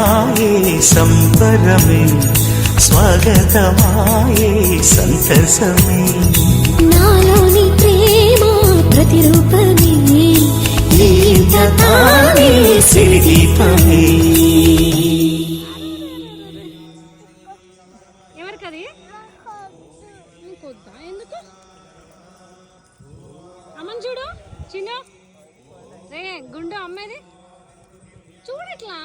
స్వాగతమాయే సంబరమే స్వాగతమాయే సంతసమే నాలోని ప్రేమ ప్రతిరూపమే తానే సిరిదీపమే ఎవరికది ఇంకొద్దా ఎందుకు అమ్మని చూడు చిన్న రే గుండు అమ్మేది చూడట్లా